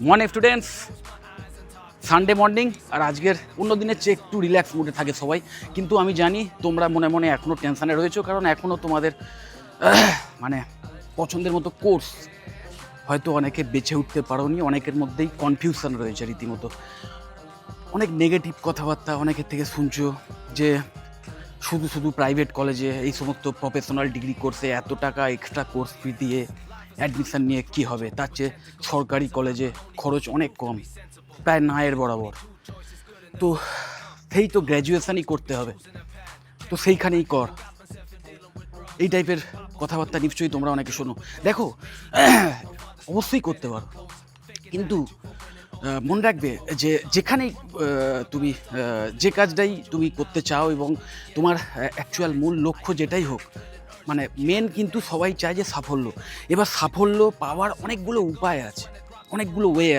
Morning students, Sunday morning. আর আজকের অন্য দিনের চেয়ে একটু রিল্যাক্স মুডে থাকে সবাই, কিন্তু আমি জানি তোমরা মনে মনে এখনও টেনশানে রয়েছো, কারণ এখনও তোমাদের মানে পছন্দের মতো কোর্স হয়তো অনেকে বেছে উঠতে পারোনি। অনেকের মধ্যেই কনফিউশন রয়েছে রীতিমতো, অনেক নেগেটিভ কথাবার্তা অনেকের থেকে শুনছো যে শুধু শুধু প্রাইভেট কলেজে এই সমস্ত প্রফেশনাল ডিগ্রি কোর্সে এত টাকা এক্সট্রা কোর্স ফি দিয়ে অ্যাডমিশান নিয়ে কী হবে, তার চেয়ে সরকারি কলেজে খরচ অনেক কম, প্রায় নায়ের বরাবর। তো সেই তো গ্র্যাজুয়েশানই করতে হবে, তো সেইখানেই কর, এই টাইপের কথাবার্তা নিশ্চয়ই তোমরা অনেকে শোনো। দেখো, অবশ্যই করতে পারো, কিন্তু মনে রাখবে যে যেখানেই তুমি যে কাজটাই তুমি করতে চাও এবং তোমার অ্যাকচুয়াল মূল লক্ষ্য যেটাই হোক, মানে মেন কিন্তু সবাই চায় যে সাফল্য। এবার সাফল্য পাওয়ার অনেকগুলো উপায় আছে, অনেকগুলো ওয়ে